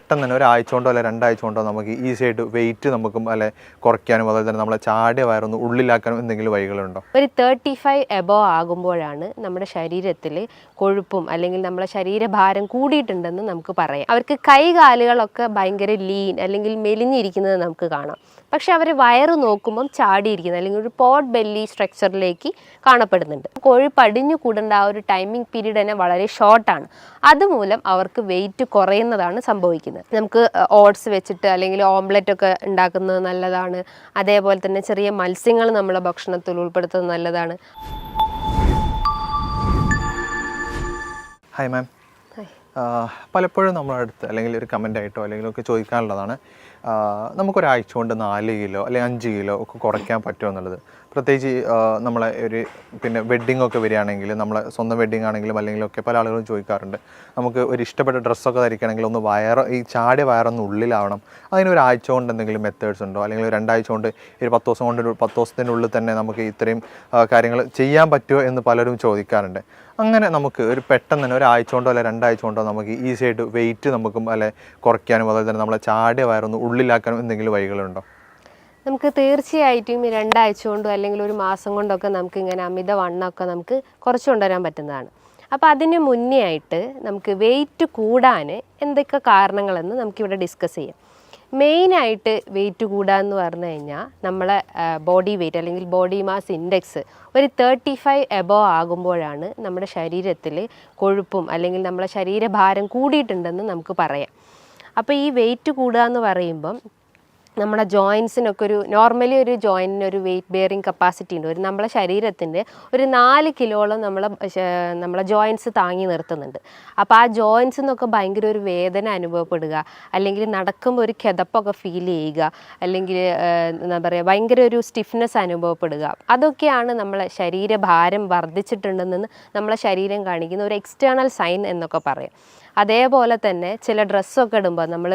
പെട്ടെന്ന് തന്നെ ഒരാഴ്ച കൊണ്ടോ അല്ലെ 2 ആഴ്ച കൊണ്ടോ നമുക്ക് ഈസി ആയിട്ട് വെയിറ്റ് നമുക്ക് അല്ലെ കുറയ്ക്കാനും അതുപോലെ തന്നെ നമ്മളെ ചാടിയ വയറൊന്ന് ഉള്ളിലാക്കാനും എന്തെങ്കിലും വഴികളുണ്ടോ? ഒരു 35 എബോവ് ആകുമ്പോഴാണ് നമ്മുടെ ശരീരത്തിൽ കൊഴുപ്പും അല്ലെങ്കിൽ നമ്മുടെ ശരീരഭാരം കൂടിയിട്ടുണ്ടെന്ന് നമുക്ക് പറയാം. അവർക്ക് കൈകാലുകളൊക്കെ ഭയങ്കര ലീൻ അല്ലെങ്കിൽ മെലിഞ്ഞിരിക്കുന്നത് നമുക്ക് കാണാം. പക്ഷെ അവർ വയറ് നോക്കുമ്പം ചാടിയിരിക്കുന്നത് അല്ലെങ്കിൽ ഒരു പോട്ട് ബെല്ലി സ്ട്രക്ചറിലേക്ക് കാണപ്പെടുന്നുണ്ട്. കൊഴുപ്പടിഞ്ഞു കൂടേണ്ട ആ ഒരു ടൈമിംഗ് പീരീഡ് തന്നെ വളരെ ഷോർട്ടാണ്. അതുമൂലം അവർക്ക് വെയിറ്റ് കുറയുന്നതാണ് സംഭവിക്കുന്നത്. നമുക്ക് ഓട്സ് വെച്ചിട്ട് അല്ലെങ്കിൽ ഓംലെറ്റ് ഒക്കെ ഉണ്ടാക്കുന്നത് നല്ലതാണ്. അതേപോലെ തന്നെ ചെറിയ മത്സ്യങ്ങൾ നമ്മളെ ഭക്ഷണത്തിൽ ഉൾപ്പെടുത്തുന്നത് നല്ലതാണ്. ഹായ് മാം, പലപ്പോഴും നമ്മുടെ അടുത്ത് അല്ലെങ്കിൽ ഒരു കമൻ്റ് ആയിട്ടോ അല്ലെങ്കിൽ ഒക്കെ ചോദിക്കാനുള്ളതാണ്, നമുക്കൊരാഴ്ച കൊണ്ട് 4 കിലോ അല്ലെങ്കിൽ 5 കിലോ ഒക്കെ കുറയ്ക്കാൻ പറ്റുമോ എന്നുള്ളത്. പ്രത്യേകിച്ച് നമ്മളെ ഒരു പിന്നെ വെഡ്ഡിംഗ് ഒക്കെ വരികയാണെങ്കിൽ, നമ്മളെ സ്വന്തം വെഡ്ഡിംഗ് ആണെങ്കിലും അല്ലെങ്കിലൊക്കെ പല ആളുകളും ചോദിക്കാറുണ്ട്, നമുക്ക് ഒരു ഇഷ്ടപ്പെട്ട ഡ്രസ്സൊക്കെ ധരിക്കണമെങ്കിൽ ഒന്ന് ഈ ചാടിയ വയറൊന്ന് ഉള്ളിലാവണം, അതിന് ഒരാഴ്ച കൊണ്ട് എന്തെങ്കിലും മെത്തേഡ്സ് ഉണ്ടോ, അല്ലെങ്കിൽ 2 ആഴ്ച കൊണ്ട് 10 ദിവസം കൊണ്ട് 10 ദിവസത്തിനുള്ളിൽ തന്നെ നമുക്ക് ഇത്രയും കാര്യങ്ങൾ ചെയ്യാൻ പറ്റുമോ എന്ന് പലരും ചോദിക്കാറുണ്ട്. അങ്ങനെ നമുക്ക് ഒരു പെട്ടെന്ന് തന്നെ ഒരാഴ്ച കൊണ്ടോ അല്ലെ 2 ആഴ്ച കൊണ്ടോ നമുക്ക് ഈസി ആയിട്ട് വെയിറ്റ് നമുക്ക് അല്ലെ കുറയ്ക്കാനും അതുപോലെ തന്നെ നമ്മളെ ചാടിയ വയറൊന്ന് ഉള്ളിലാക്കാനും എന്തെങ്കിലും വഴികളുണ്ടോ? നമുക്ക് തീർച്ചയായിട്ടും ഈ 2 ആഴ്ച കൊണ്ടോ അല്ലെങ്കിൽ ഒരു മാസം കൊണ്ടൊക്കെ നമുക്ക് ഇങ്ങനെ അമിത വണ്ണമൊക്കെ നമുക്ക് കുറച്ച് കൊണ്ടുവരാൻ പറ്റുന്നതാണ്. അപ്പോൾ അതിന് മുന്നേ ആയിട്ട് നമുക്ക് വെയിറ്റ് കൂടാൻ എന്തൊക്കെ കാരണങ്ങളെന്ന് നമുക്കിവിടെ ഡിസ്കസ് ചെയ്യാം. മെയിനായിട്ട് വെയിറ്റ് കൂടാന്ന് പറഞ്ഞു കഴിഞ്ഞാൽ നമ്മളെ ബോഡി വെയിറ്റ് അല്ലെങ്കിൽ ബോഡി മാസ് ഇൻഡെക്സ് ഒരു 35 എബോവ് ആകുമ്പോഴാണ് നമ്മുടെ ശരീരത്തിൽ കൊഴുപ്പും അല്ലെങ്കിൽ നമ്മളെ ശരീരഭാരം കൂടിയിട്ടുണ്ടെന്ന് നമുക്ക് പറയാം. അപ്പോൾ ഈ വെയിറ്റ് കൂടുക എന്ന് പറയുമ്പം നമ്മുടെ ജോയിൻസിനൊക്കെ നോർമലി ഒരു ജോയിൻറ്റിന് ഒരു വെയിറ്റ് ബെയറിങ് കപ്പാസിറ്റി ഉണ്ട്. നമ്മളെ ശരീരത്തിൻ്റെ ഒരു 4 കിലോളം നമ്മളെ ജോയിൻസ് താങ്ങി നിർത്തുന്നുണ്ട്. അപ്പോൾ ആ ജോയിൻസിൽ നിന്നൊക്കെ ഭയങ്കര ഒരു വേദന അനുഭവപ്പെടുക, അല്ലെങ്കിൽ നടക്കുമ്പോൾ ഒരു കിതപ്പൊക്കെ ഫീൽ ചെയ്യുക, അല്ലെങ്കിൽ എന്താ പറയുക ഭയങ്കര ഒരു സ്റ്റിഫ്നെസ് അനുഭവപ്പെടുക, അതൊക്കെയാണ് നമ്മളെ ശരീരഭാരം വർദ്ധിച്ചിട്ടുണ്ടെന്ന് നമ്മളെ ശരീരം കാണിക്കുന്ന ഒരു എക്സ്റ്റേണൽ സൈൻ എന്നൊക്കെ പറയാം. അതേപോലെ തന്നെ ചില ഡ്രസ്സൊക്കെ ഇടുമ്പോൾ നമ്മൾ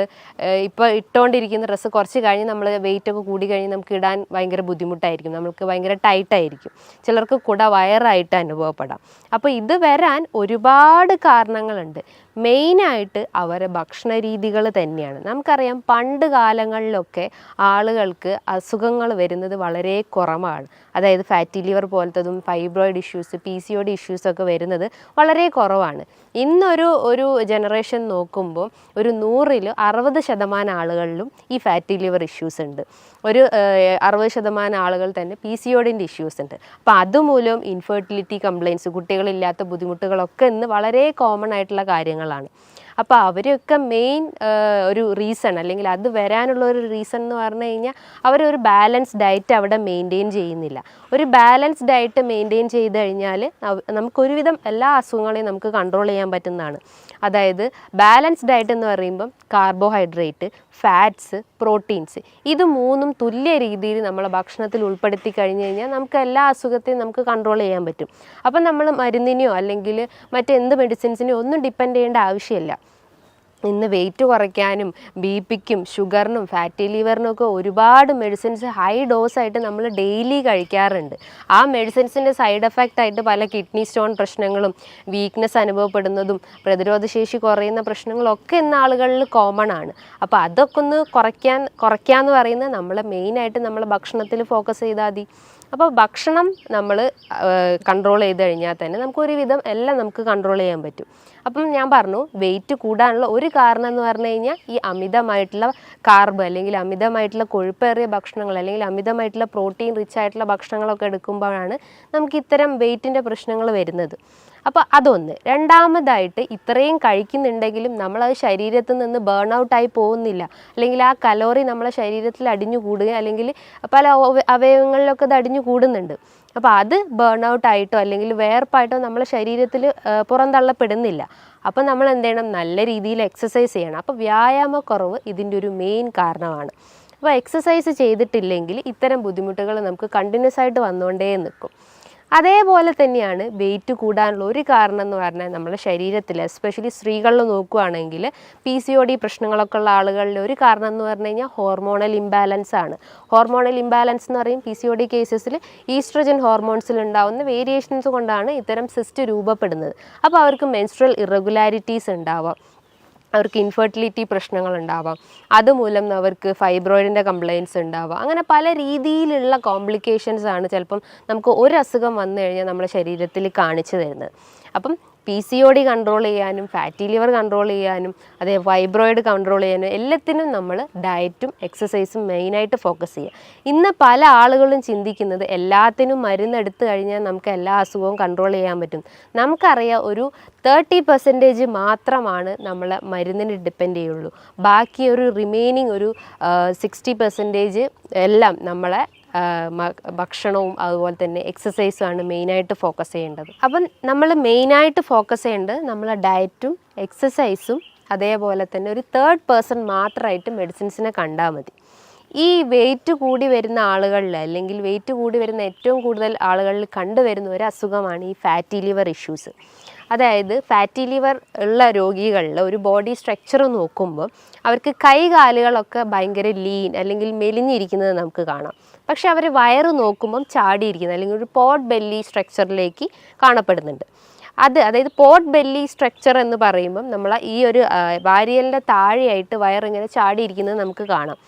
ഇപ്പോൾ ഇട്ടുകൊണ്ടിരിക്കുന്ന ഡ്രസ്സ് കുറച്ച് കഴിഞ്ഞ് നമ്മൾ വെയിറ്റൊക്കെ കൂടി കഴിഞ്ഞ് നമുക്ക് ഇടാൻ ഭയങ്കര ബുദ്ധിമുട്ടായിരിക്കും, നമുക്ക് ഭയങ്കര ടൈറ്റായിരിക്കും, ചിലർക്ക് വയറായിട്ട് അനുഭവപ്പെടാം. അപ്പോൾ ഇത് വരാൻ ഒരുപാട് കാരണങ്ങളുണ്ട്. മെയിനായിട്ട് അവരെ ഭക്ഷണ രീതികൾ തന്നെയാണ്. നമുക്കറിയാം പണ്ട് കാലങ്ങളിലൊക്കെ ആളുകൾക്ക് അസുഖങ്ങൾ വരുന്നത് വളരെ കുറവാണ്. അതായത് ഫാറ്റി ലിവർ പോലത്തതും ഫൈബ്രോയിഡ് ഇഷ്യൂസ്, PCOD ഇഷ്യൂസൊക്കെ വരുന്നത് വളരെ കുറവാണ്. ഇന്നൊരു ജനറേഷൻ നോക്കുമ്പോൾ ഒരു 100-ൽ 60% ആളുകളിലും ഈ ഫാറ്റി ലിവർ ഇഷ്യൂസ് ഉണ്ട്. ഒരു 60% ആളുകൾ തന്നെ PCODൻ്റെ ഇഷ്യൂസ് ഉണ്ട്. അപ്പോൾ അതുമൂലം ഇൻഫെർട്ടിലിറ്റി കംപ്ലയിൻസ്, കുട്ടികളില്ലാത്ത ബുദ്ധിമുട്ടുകളൊക്കെ ഇന്ന് വളരെ കോമൺ ആയിട്ടുള്ള കാര്യങ്ങളാണ്. അപ്പോൾ അവരൊക്കെ മെയിൻ ഒരു റീസൺ അല്ലെങ്കിൽ അത് വരാനുള്ള ഒരു റീസൺ എന്ന് പറഞ്ഞു കഴിഞ്ഞാൽ അവരൊരു ബാലൻസ് ഡയറ്റ് അവിടെ മെയിൻറ്റെയിൻ ചെയ്യുന്നില്ല. ഒരു ബാലൻസ് ഡയറ്റ് മെയിൻറ്റെയിൻ ചെയ്ത് കഴിഞ്ഞാൽ നമുക്കൊരുവിധം എല്ലാ അസുഖങ്ങളെയും നമുക്ക് കൺട്രോൾ ചെയ്യാൻ പറ്റുന്നതാണ്. അതായത് ബാലൻസ് ഡയറ്റ് എന്ന് പറയുമ്പം കാർബോഹൈഡ്രേറ്റ്, ഫാറ്റ്സ്, പ്രോട്ടീൻസ്, ഇത് 3ഉം തുല്യ രീതിയിൽ നമ്മളെ ഭക്ഷണത്തിൽ ഉൾപ്പെടുത്തി കഴിഞ്ഞ് കഴിഞ്ഞാൽ നമുക്ക് എല്ലാ അസുഖത്തെയും നമുക്ക് കൺട്രോൾ ചെയ്യാൻ പറ്റും. അപ്പം നമ്മൾ മരുന്നിനെയോ അല്ലെങ്കിൽ മറ്റെന്ത് മെഡിസിൻസിനെയോ ഒന്നും ഡിപ്പെൻഡ് ചെയ്യേണ്ട ആവശ്യമില്ല. ഇന്ന് വെയിറ്റ് കുറയ്ക്കാനും BP-ക്കും ഷുഗറിനും ഫാറ്റി ലിവറിനൊക്കെ ഒരുപാട് മെഡിസിൻസ് ഹൈ ഡോസായിട്ട് നമ്മൾ ഡെയിലി കഴിക്കാറുണ്ട്. ആ മെഡിസിൻസിൻ്റെ സൈഡ് എഫക്റ്റ് ആയിട്ട് പല കിഡ്നി സ്റ്റോൺ പ്രശ്നങ്ങളും, വീക്ക്നെസ് അനുഭവപ്പെടുന്നതും, പ്രതിരോധശേഷി കുറയുന്ന പ്രശ്നങ്ങളൊക്കെ ഇന്ന് ആളുകളിൽ കോമൺ ആണ്. അപ്പോൾ അതൊക്കെ ഒന്ന് കുറയ്ക്കാന്ന് പറയുന്നത് നമ്മൾ മെയിനായിട്ട് നമ്മളെ ഭക്ഷണത്തിൽ ഫോക്കസ് ചെയ്താൽ മതി. അപ്പോൾ ഭക്ഷണം നമ്മൾ കൺട്രോൾ ചെയ്ത് കഴിഞ്ഞാൽ തന്നെ നമുക്കൊരുവിധം എല്ലാം നമുക്ക് കൺട്രോൾ ചെയ്യാൻ പറ്റും. അപ്പം ഞാൻ പറഞ്ഞു വെയിറ്റ് കൂടാനുള്ള ഒരു കാരണം എന്ന് പറഞ്ഞു കഴിഞ്ഞാൽ ഈ അമിതമായിട്ടുള്ള കാർബ് അല്ലെങ്കിൽ അമിതമായിട്ടുള്ള കൊഴുപ്പേറിയ ഭക്ഷണങ്ങൾ അല്ലെങ്കിൽ അമിതമായിട്ടുള്ള പ്രോട്ടീൻ റിച്ച് ആയിട്ടുള്ള ഭക്ഷണങ്ങളൊക്കെ എടുക്കുമ്പോഴാണ് നമുക്ക് ഇത്തരം വെയിറ്റിൻ്റെ പ്രശ്നങ്ങൾ വരുന്നത്. അപ്പോൾ അതൊന്ന്. രണ്ടാമതായിട്ട് ഇത്രയും കഴിക്കുന്നുണ്ടെങ്കിലും നമ്മളത് ശരീരത്തിൽ നിന്ന് ബേൺ ഔട്ടായി പോകുന്നില്ല, അല്ലെങ്കിൽ ആ കലോറി നമ്മളെ ശരീരത്തിൽ അടിഞ്ഞു കൂടുക അല്ലെങ്കിൽ പല അവയവങ്ങളിലൊക്കെ അത് അടിഞ്ഞു കൂടുന്നുണ്ട്. അപ്പോൾ അത് ബേൺ ഔട്ടായിട്ടോ അല്ലെങ്കിൽ വേർപ്പായിട്ടോ നമ്മളെ ശരീരത്തിൽ പുറന്തള്ളപ്പെടുന്നില്ല. അപ്പോൾ നമ്മൾ എന്ത് ചെയ്യണം? നല്ല രീതിയിൽ എക്സസൈസ് ചെയ്യണം. അപ്പോൾ വ്യായാമക്കുറവ് ഇതിൻ്റെ ഒരു മെയിൻ കാരണമാണ്. അപ്പോൾ എക്സസൈസ് ചെയ്തിട്ടില്ലെങ്കിൽ ഇത്തരം ബുദ്ധിമുട്ടുകൾ നമുക്ക് കണ്ടിന്യൂസ് ആയിട്ട് വന്നുകൊണ്ടേ നിൽക്കും. അതേപോലെ തന്നെയാണ് വെയിറ്റ് കൂടാനുള്ള ഒരു കാരണം എന്ന് പറഞ്ഞാൽ നമ്മുടെ ശരീരത്തിൽ എസ്പെഷ്യലി സ്ത്രീകളിൽ നോക്കുകയാണെങ്കിൽ PCOD പ്രശ്നങ്ങളൊക്കെ ഉള്ള ആളുകളിൽ ഒരു കാരണം എന്ന് പറഞ്ഞു കഴിഞ്ഞാൽ ഹോർമോണൽ ഇംബാലൻസ് ആണ്. ഹോർമോണൽ ഇംബാലൻസ് എന്ന് പറയും PCOD കേസസിൽ ഈസ്ട്രജൻ ഹോർമോൺസിൽ ഉണ്ടാകുന്ന വേരിയേഷൻസ് കൊണ്ടാണ് ഇത്തരം സിസ്റ്റ് രൂപപ്പെടുന്നത്. അപ്പോൾ അവർക്ക് മെൻസ്ട്രൽ ഇറഗുലാരിറ്റീസ് ഉണ്ടാവാം. അവർക്ക് ഇൻഫെർട്ടിലിറ്റി പ്രശ്നങ്ങളുണ്ടാവാം, അതുമൂലം അവർക്ക് ഫൈബ്രോയിഡിൻ്റെ കംപ്ലയിൻസ് ഉണ്ടാവാം. അങ്ങനെ പല രീതിയിലുള്ള കോംപ്ലിക്കേഷൻസ് ആണ് ചിലപ്പം നമുക്ക് ഒരു അസുഖം വന്നു കഴിഞ്ഞാൽ നമ്മുടെ ശരീരത്തിൽ കാണിച്ചു തരുന്നത്. അപ്പം PCOD കൺട്രോൾ ചെയ്യാനും ഫാറ്റി ലിവർ കൺട്രോൾ ചെയ്യാനും അതേ ഫൈബ്രോയിഡ് കൺട്രോൾ ചെയ്യാനും എല്ലാത്തിനും നമ്മൾ ഡയറ്റും എക്സസൈസും മെയിനായിട്ട് ഫോക്കസ് ചെയ്യുക. ഇന്ന് പല ആളുകളും ചിന്തിക്കുന്നത് എല്ലാത്തിനും മരുന്നെടുത്ത് കഴിഞ്ഞാൽ നമുക്ക് എല്ലാ അസുഖവും കൺട്രോൾ ചെയ്യാൻ പറ്റും. നമുക്കറിയാം ഒരു 30% മാത്രമാണ് നമ്മൾ മരുന്നിന് ഡിപ്പെൻഡ് ചെയ്യുള്ളൂ. ബാക്കി ഒരു റിമൈനിങ് ഒരു 60% എല്ലാം നമ്മളെ ഭക്ഷണവും അതുപോലെ തന്നെ എക്സസൈസുമാണ് മെയിനായിട്ട് ഫോക്കസ് ചെയ്യേണ്ടത്. അപ്പം നമ്മൾ മെയിനായിട്ട് ഫോക്കസ് ചെയ്യേണ്ടത് നമ്മളെ ഡയറ്റും എക്സസൈസും അതേപോലെ തന്നെ ഒരു 3rd പേഴ്സൺ മാത്രമായിട്ട് മെഡിസിൻസിനെ കണ്ടാൽ മതി. ഈ വെയിറ്റ് കൂടി വരുന്ന ആളുകളിൽ അല്ലെങ്കിൽ വെയിറ്റ് കൂടി വരുന്ന ഏറ്റവും കൂടുതൽ ആളുകളിൽ കണ്ടുവരുന്ന ഒരു അസുഖമാണ് ഈ ഫാറ്റി ലിവർ ഇഷ്യൂസ്. അതായത് ഫാറ്റി ലിവർ ഉള്ള രോഗികളിൽ ഒരു ബോഡി സ്ട്രക്ചർ നോക്കുമ്പോൾ അവർക്ക് കൈകാലുകളൊക്കെ ഭയങ്കര ലീൻ അല്ലെങ്കിൽ മെലിഞ്ഞിരിക്കുന്നത് നമുക്ക് കാണാം. പക്ഷെ അവർ വയറ് നോക്കുമ്പം ചാടിയിരിക്കുന്നത് അല്ലെങ്കിൽ ഒരു പോട്ട് ബെല്ലി സ്ട്രക്ചറിലേക്ക് കാണപ്പെടുന്നുണ്ട്. അതായത് പോട്ട് ബെല്ലി സ്ട്രക്ചർ എന്ന് പറയുമ്പം നമ്മൾ ഈ ഒരു വാരിയലിൻ്റെ താഴെയായിട്ട് വയറിങ്ങനെ ചാടിയിരിക്കുന്നത് നമുക്ക് കാണാം.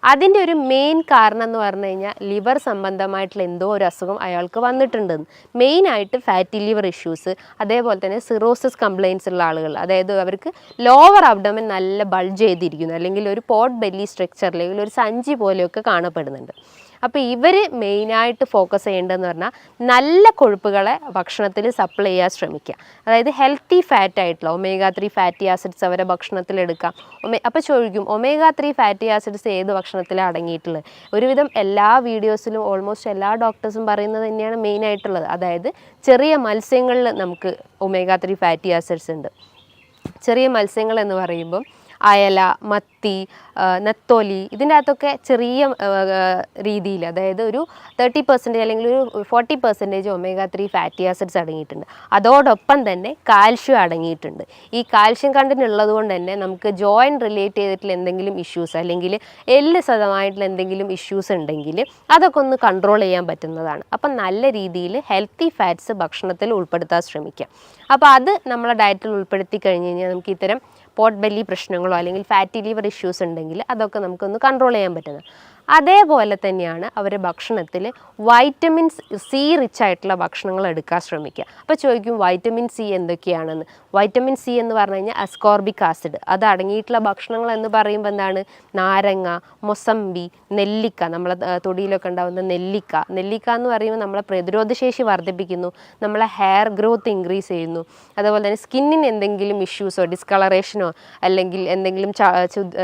അതിൻ്റെ ഒരു മെയിൻ കാരണം എന്ന് പറഞ്ഞു കഴിഞ്ഞാൽ ലിവർ സംബന്ധമായിട്ടുള്ള എന്തോ ഒരു അസുഖം അയാൾക്ക് വന്നിട്ടുണ്ടെന്ന്. മെയിനായിട്ട് ഫാറ്റി ലിവർ ഇഷ്യൂസ്, അതേപോലെ തന്നെ സിറോസിസ് കംപ്ലയിൻസ് ഉള്ള ആളുകൾ, അതായത് അവർക്ക് ലോവർ അബ്ഡോമൻ നല്ല ബൾജ് ചെയ്തിരിക്കുന്നു അല്ലെങ്കിൽ ഒരു പോട്ട് ബെല്ലി സ്ട്രക്ചർ അല്ലെങ്കിൽ ഒരു സഞ്ചി പോലെയൊക്കെ കാണപ്പെടുന്നുണ്ട്. അപ്പോൾ ഇവർ മെയിനായിട്ട് ഫോക്കസ് ചെയ്യേണ്ടതെന്ന് പറഞ്ഞാൽ നല്ല കൊഴുപ്പുകളെ ഭക്ഷണത്തിൽ സപ്ലൈ ചെയ്യാൻ ശ്രമിക്കുക. അതായത് ഹെൽത്തി ഫാറ്റ് ആയിട്ടുള്ള omega-3 ഫാറ്റി ആസിഡ്സ് അവരെ ഭക്ഷണത്തിൽ എടുക്കാം. അപ്പോൾ ചോദിക്കും omega-3 ഫാറ്റി ആസിഡ്സ് ഏത് ഭക്ഷണത്തിലാണ് അടങ്ങിയിട്ടുള്ളത്? ഒരുവിധം എല്ലാ വീഡിയോസിലും ഓൾമോസ്റ്റ് എല്ലാ ഡോക്ടേഴ്സും പറയുന്നത് തന്നെയാണ് മെയിനായിട്ടുള്ളത്. അതായത് ചെറിയ മത്സ്യങ്ങളിൽ നമുക്ക് omega-3 ഫാറ്റി ആസിഡ്സ് ഉണ്ട്. ചെറിയ മത്സ്യങ്ങൾ എന്ന് പറയുമ്പം അയല, മത്തി, നെത്തോലി, ഇതിൻ്റെ അകത്തൊക്കെ ചെറിയ രീതിയിൽ അതായത് ഒരു 30% അല്ലെങ്കിൽ ഒരു 40% omega-3 ഫാറ്റി ആസിഡ്സ് അടങ്ങിയിട്ടുണ്ട്. അതോടൊപ്പം തന്നെ കാൽഷ്യം അടങ്ങിയിട്ടുണ്ട്. ഈ കാൽഷ്യം കണ്ടന്റ് ഉള്ളത് കൊണ്ട് തന്നെ നമുക്ക് ജോയിൻറ്റ് റിലേറ്റ് ചെയ്തിട്ടുള്ള എന്തെങ്കിലും ഇഷ്യൂസ് അല്ലെങ്കിൽ എല്ല് സതമായിട്ടുള്ള എന്തെങ്കിലും ഇഷ്യൂസ് ഉണ്ടെങ്കിൽ അതൊക്കെ ഒന്ന് കൺട്രോൾ ചെയ്യാൻ പറ്റുന്നതാണ്. അപ്പം നല്ല രീതിയിൽ ഹെൽത്തി ഫാറ്റ്സ് ഭക്ഷണത്തിൽ ഉൾപ്പെടുത്താൻ ശ്രമിക്കാം. അപ്പോൾ അത് നമ്മളെ ഡയറ്റിൽ ഉൾപ്പെടുത്തി കഴിഞ്ഞ് കഴിഞ്ഞാൽ നമുക്ക് ഇത്തരം പോട്ട് ബെല്ലി പ്രശ്നങ്ങളോ അല്ലെങ്കിൽ ഫാറ്റി ലിവർ ഇഷ്യൂസ് ഉണ്ടെങ്കിൽ അതൊക്കെ നമുക്കൊന്ന് കൺട്രോൾ ചെയ്യാൻ പറ്റുന്നത്. അതേപോലെ തന്നെയാണ് അവരുടെ ഭക്ഷണത്തിൽ വൈറ്റമിൻസ് സി റിച്ച് ആയിട്ടുള്ള ഭക്ഷണങ്ങൾ എടുക്കാൻ ശ്രമിക്കുക. അപ്പോൾ ചോദിക്കും വൈറ്റമിൻ സി എന്തൊക്കെയാണെന്ന്. വൈറ്റമിൻ സി എന്ന് പറഞ്ഞു കഴിഞ്ഞാൽ അസ്കോർബിക് ആസിഡ് അത് അടങ്ങിയിട്ടുള്ള ഭക്ഷണങ്ങൾ എന്ന് പറയുമ്പോൾ എന്താണ്? നാരങ്ങ, മൊസമ്പി, നെല്ലിക്ക, നമ്മളെ തൊടിയിലൊക്കെ ഉണ്ടാകുന്ന നെല്ലിക്ക എന്ന് പറയുമ്പോൾ നമ്മളെ പ്രതിരോധശേഷി വർദ്ധിപ്പിക്കുന്നു, നമ്മളെ ഹെയർ ഗ്രോത്ത് ഇൻക്രീസ് ചെയ്യുന്നു. അതുപോലെ തന്നെ സ്കിന്നിന് എന്തെങ്കിലും ഇഷ്യൂസോ ഡിസ്കളറേഷനോ അല്ലെങ്കിൽ എന്തെങ്കിലും